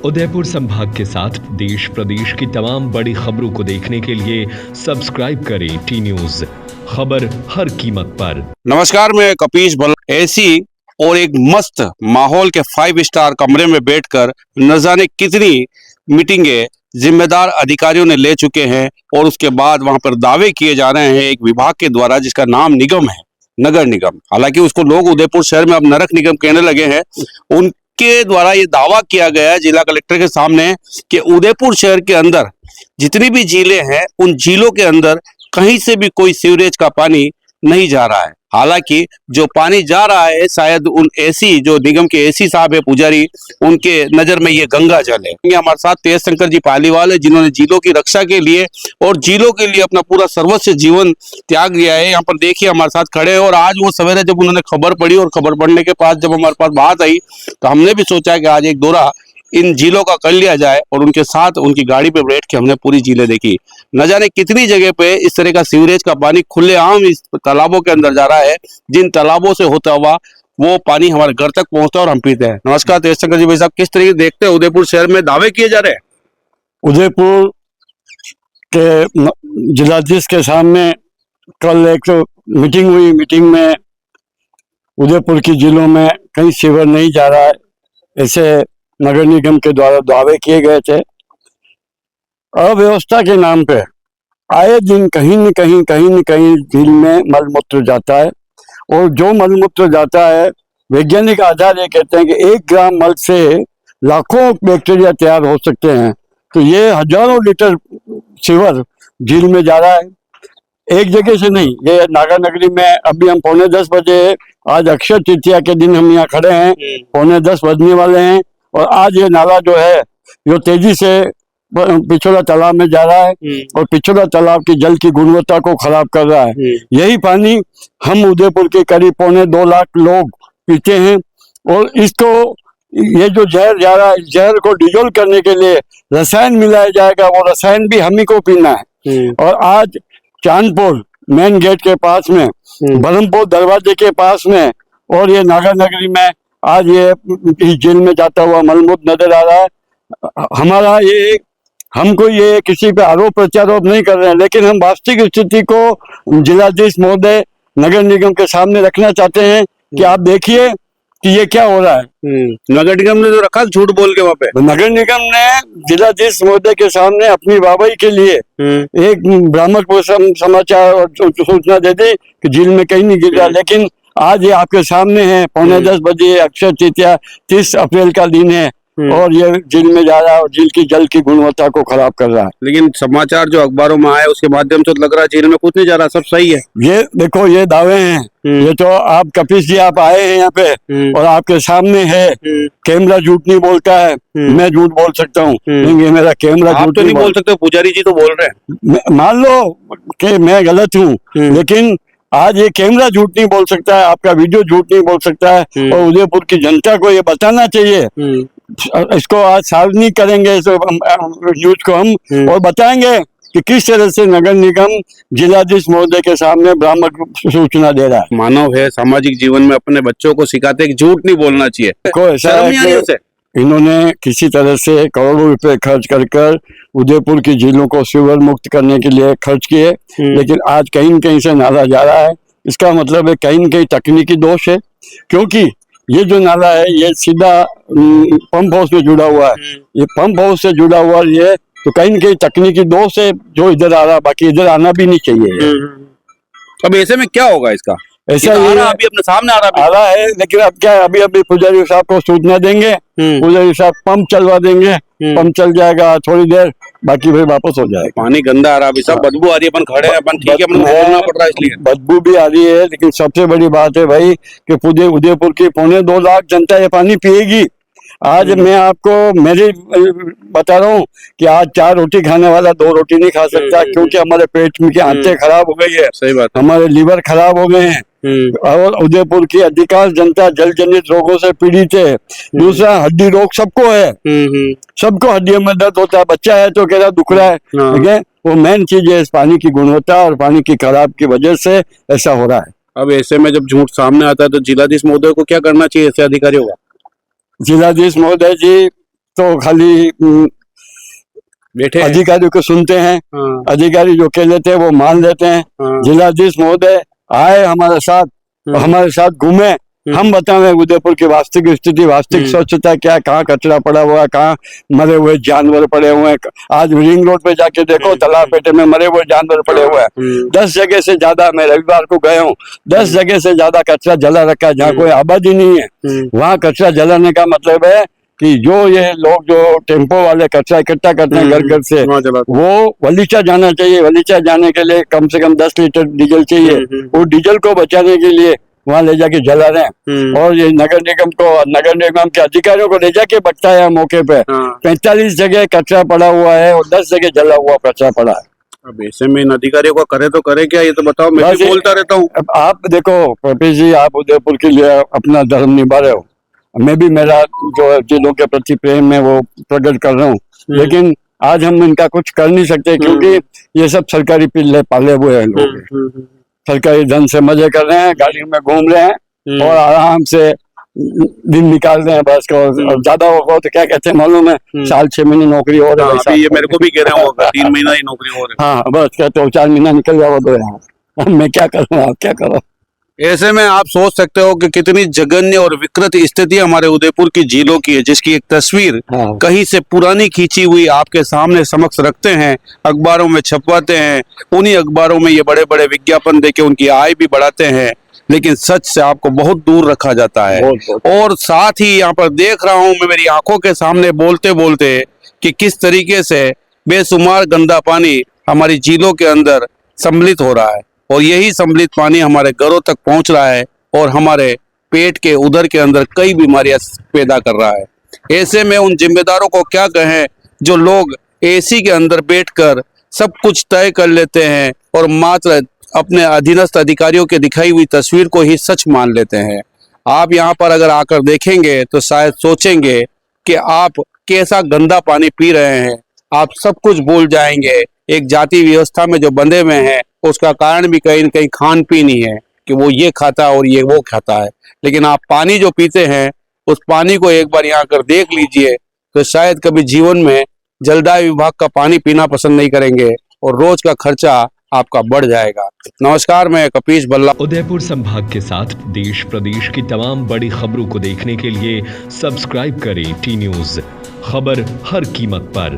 उदयपुर संभाग के साथ देश प्रदेश की तमाम बड़ी खबरों को देखने के लिए सब्सक्राइब करें टी न्यूज, खबर हर कीमत पर। नमस्कार, मैं कपीश भल्ला। एसी और एक मस्त माहौल के 5 स्टार कमरे में बैठकर न जाने कितनी मीटिंगें जिम्मेदार अधिकारियों ने ले चुके हैं और उसके बाद वहां पर दावे किए जा रहे हैं एक विभाग के द्वारा जिसका नाम निगम है, नगर निगम। हालांकि उसको लोग उदयपुर शहर में अब नरक निगम कहने लगे हैं। उनके द्वारा ये दावा किया गया है जिला कलेक्टर के सामने कि उदयपुर शहर के अंदर जितनी भी झीलें हैं उन झीलों के अंदर कहीं से भी कोई सीवरेज का पानी नहीं जा रहा है। हालांकि जो पानी जा रहा है शायद उन एसी जो निगम के एसी साहब है पुजारी, उनके नजर में ये गंगा जल है। हमारे साथ तेज शंकर जी पालीवाल है जिन्होंने झीलों की रक्षा के लिए और झीलों के लिए अपना पूरा सर्वस्व जीवन त्याग दिया है। यहाँ पर देखिए हमारे साथ खड़े हैं और आज वो सवेरे जब उन्होंने खबर पढ़ी और खबर पढ़ने के बाद जब हमारे पास बात आई तो हमने भी सोचा कि आज एक दौरा इन झीलों का कर लिया जाए और उनके साथ उनकी गाड़ी पे बैठ के हमने पूरी झीलें देखी। न जाने कितनी जगह पे इस तरह का सीवरेज का पानी खुलेआम इस तालाबों के अंदर जा रहा है, जिन तालाबों से होता हुआ वो पानी हमारे घर तक पहुंचता है और हम पीते हैं। नमस्कार तेज शंकर जी भाई साहब, किस तरीके देखते हैं उदयपुर शहर में दावे किए जा रहे हैं? उदयपुर के जिलाधीश के सामने कल एक मीटिंग हुई। मीटिंग में उदयपुर की जिलों में कहीं सीवर नहीं जा रहा है, ऐसे नगर निगम के द्वारा दावे किए गए थे। अव्यवस्था के नाम पे आए दिन कहीं न कहीं झील में मलमूत्र जाता है और जो मलमूत्र जाता है वैज्ञानिक आधार ये कहते हैं कि 1 ग्राम मल से लाखों बैक्टीरिया तैयार हो सकते हैं। तो ये हजारों लीटर सीवर झील में जा रहा है, एक जगह से नहीं। ये नागा नगरी में अभी हम 9:45 बजे, आज अक्षय तृतीया के दिन हम यहाँ खड़े हैं, 9:45 बजने वाले हैं और आज ये नाला जो है जो तेजी से पिछोला तालाब में जा रहा है और पिछोला तालाब की जल की गुणवत्ता को खराब कर रहा है। यही पानी हम उदयपुर के करीब 2.25 लाख लोग पीते हैं और इसको ये जो जहर जा रहा है, जहर को डिजोल्व करने के लिए रसायन मिलाया जाएगा, वो रसायन भी हम ही को पीना है। और आज चांदपुर मेन गेट के पास में, बरमपुर दरवाजे के पास में और ये नागा नगरी में आज ये इस जेल में जाता हुआ मलमूत्र नजर आ रहा है। हमारा ये, हमको ये किसी पे आरोप प्रत्यारोप नहीं कर रहे हैं, लेकिन हम वास्तविक स्थिति को जिलाधीश महोदय नगर निगम के सामने रखना चाहते हैं कि आप देखिए कि ये क्या हो रहा है। नगर निगम ने जो रखा झूठ बोल के वहाँ पे, नगर निगम ने जिलाधीश महोदय के सामने अपनी वाहवाही के लिए एक भ्रामक समाचार और सूचना दे दी कि झील में कहीं नहीं गिर रहा। लेकिन आज ये आपके सामने है, 9:45 बजे, अक्षय तृतीया 30 अप्रैल का दिन है और ये झील में जा रहा है और झील की जल की गुणवत्ता को खराब कर रहा है। लेकिन समाचार जो अखबारों में आया उसके माध्यम से लग रहा है झील में कुछ नहीं जा रहा, सब सही है। ये देखो, ये दावे हैं, ये तो आप कपीश जी आप आए हैं यहाँ पे और आपके सामने है। कैमरा झूठ नहीं बोलता है, मैं झूठ बोल सकता हूँ, ये मेरा कैमरा झूठ तो नहीं बोल सकते, पुजारी जी तो बोल रहे हैं। मान लो कि मैं गलत हूँ, लेकिन आज ये कैमरा झूठ नहीं बोल सकता है, आपका वीडियो झूठ नहीं बोल सकता है और उदयपुर की जनता को ये बताना चाहिए। इसको आज सार्वजनिक करेंगे न्यूज को हम और बताएंगे कि किस तरह से नगर निगम जिलाधीश महोदय के सामने भ्रामक सूचना दे रहा है। मानव है, सामाजिक जीवन में अपने बच्चों को सिखाते कि झूठ नहीं बोलना चाहिए। कोई ऐसा है कि इन्होंने किसी तरह से करोड़ों रुपए खर्च कर उदयपुर की झीलों को सीवर मुक्त करने के लिए खर्च किए, लेकिन आज कहीं न कहीं से नाला जा रहा है। इसका मतलब है कहीं न कहीं तकनीकी दोष है, क्योंकि ये जो नाला है ये सीधा पंप हाउस में जुड़ा हुआ है। ये पंप हाउस से जुड़ा हुआ ये तो कहीं न कहीं तकनीकी दोष है जो इधर आ रहा है, बाकी इधर आना भी नहीं चाहिए। अब ऐसे में क्या होगा इसका? ऐसा ये अभी अपने सामने आ रहा है, लेकिन अब क्या, अभी पुजारी साहब को सूचना देंगे, पुजारी साहब पंप चलवा देंगे, पंप चल जाएगा थोड़ी देर, बाकी फिर वापस हो जाएगा। पानी गंदा आ रहा है, सब बदबू आ रही है, अपन खड़े हैं, अपन ठीक है, अपन बोलना पड़ रहा है इसलिए बदबू भी आ रही है। लेकिन सबसे बड़ी बात है भाई कि पूरे उदयपुर की 2.25 लाख जनता ये पानी पिएगी। आज मैं आपको मेरी बता रहा हूँ कि आज 4 रोटी खाने वाला 2 रोटी नहीं खा सकता, क्योंकि हमारे पेट में की आंतें खराब हो गई है। सही बात, हमारे लीवर खराब हो गए हैं और उदयपुर की अधिकांश जनता जल जनित रोगों से पीड़ित है। दूसरा, हड्डी रोग सबको है, सबको हड्डियों में दर्द होता है। बच्चा है तो कह रहा दुख रहा है, ठीक है। वो मेन चीज है, इस पानी की गुणवत्ता और पानी की खराब की वजह से ऐसा हो रहा है। अब ऐसे में जब झूठ सामने आता है तो जिलाधीश महोदय को क्या करना चाहिए ऐसे अधिकारियों का? जिलाधीश महोदय जी तो खाली बैठे हैं। अधिकारियों को सुनते हैं, हाँ, अधिकारी जो कह लेते हैं वो मान लेते हैं। हाँ, जिलाधीश महोदय आए हमारे साथ, हमारे साथ घूमे, हम बताएं उदयपुर की वास्तविक स्थिति, वास्तविक स्वच्छता क्या, कहाँ कचरा पड़ा हुआ है, कहाँ मरे हुए जानवर पड़े हुए हैं। आज रिंग रोड पे जाके देखो, तालाब पेटे में मरे हुए जानवर पड़े हुए हैं। 10 जगह से ज्यादा, मैं रविवार को गया हूँ, 10 जगह से ज्यादा कचरा जला रखा है जहाँ कोई आबादी नहीं है। वहाँ कचरा जलाने का मतलब है कि जो ये लोग जो टेम्पो वाले कचरा इकट्ठा करते हैं घर घर से, वो वलीचा जाना चाहिए। वलीचा जाने के लिए कम से कम 10 लीटर डीजल चाहिए। वो डीजल को बचाने के लिए वहाँ ले जाके जला रहे हैं। और ये नगर निगम के अधिकारियों को ले जाके बताया मौके पे 45 जगह कचरा पड़ा हुआ है और 10 जगह जला हुआ कचरा पड़ा है। अब ऐसे में इन अधिकारियों को करे तो करे क्या, ये तो बताओ। मैं भी बोलता रहता हूँ। अब आप देखो कपिल जी, आप उदयपुर के लिए अपना धर्म निभा रहे हो, मैं भी मेरा जो जिलों के प्रति प्रेम है वो प्रकट कर रहा हूँ, लेकिन आज हम इनका कुछ कर नहीं सकते क्योंकि ये सब सरकारी पिल्ले पाले हुए हैं लोग। सरकारी धन से मजे कर रहे हैं, गाड़ी में घूम रहे हैं और आराम से दिन निकाल रहे हैं बस। और ज्यादा होगा तो क्या कहते हैं मालूम है, साल 6 महीने नौकरी हो रही है। ये मेरे को भी कह रहे होगा 3 महीना ही नौकरी हो रही है। हाँ बस कहते हो 4 महीना निकल जाओ तो यहाँ मैं क्या करूँ, आप क्या करो। ऐसे में आप सोच सकते हो कि कितनी जघन्य और विकृत स्थिति हमारे उदयपुर की झीलों की है, जिसकी एक तस्वीर कहीं से पुरानी खींची हुई आपके सामने समक्ष रखते हैं, अखबारों में छपवाते हैं। उन्हीं अखबारों में ये बड़े बड़े विज्ञापन देके उनकी आय भी बढ़ाते हैं, लेकिन सच से आपको बहुत दूर रखा जाता है। और साथ ही यहाँ पर देख रहा हूँ मैं मेरी आंखों के सामने बोलते बोलते कि किस तरीके से बेशुमार गंदा पानी हमारी झीलों के अंदर सम्मिलित हो रहा है और यही सम्मिलित पानी हमारे घरों तक पहुंच रहा है और हमारे पेट के उदर के अंदर कई बीमारियां पैदा कर रहा है। ऐसे में उन जिम्मेदारों को क्या कहें जो लोग एसी के अंदर बैठकर सब कुछ तय कर लेते हैं और मात्र अपने अधीनस्थ अधिकारियों के दिखाई हुई तस्वीर को ही सच मान लेते हैं। आप यहाँ पर अगर आकर देखेंगे तो शायद सोचेंगे कि आप कैसा गंदा पानी पी रहे हैं। आप सब कुछ भूल जाएंगे। एक जाति व्यवस्था में जो बंधे हुए हैं उसका कारण भी कहीं न कहीं खान पीन ही है कि वो ये खाता है और ये वो खाता है। लेकिन आप पानी जो पीते हैं उस पानी को एक बार यहाँ कर देख लीजिए तो शायद कभी जीवन में जलदाय विभाग का पानी पीना पसंद नहीं करेंगे और रोज का खर्चा आपका बढ़ जाएगा। नमस्कार, मैं कपीश भल्ला। उदयपुर संभाग के साथ देश प्रदेश की तमाम बड़ी खबरों को देखने के लिए सब्सक्राइब करें टी न्यूज़। खबर हर कीमत पर।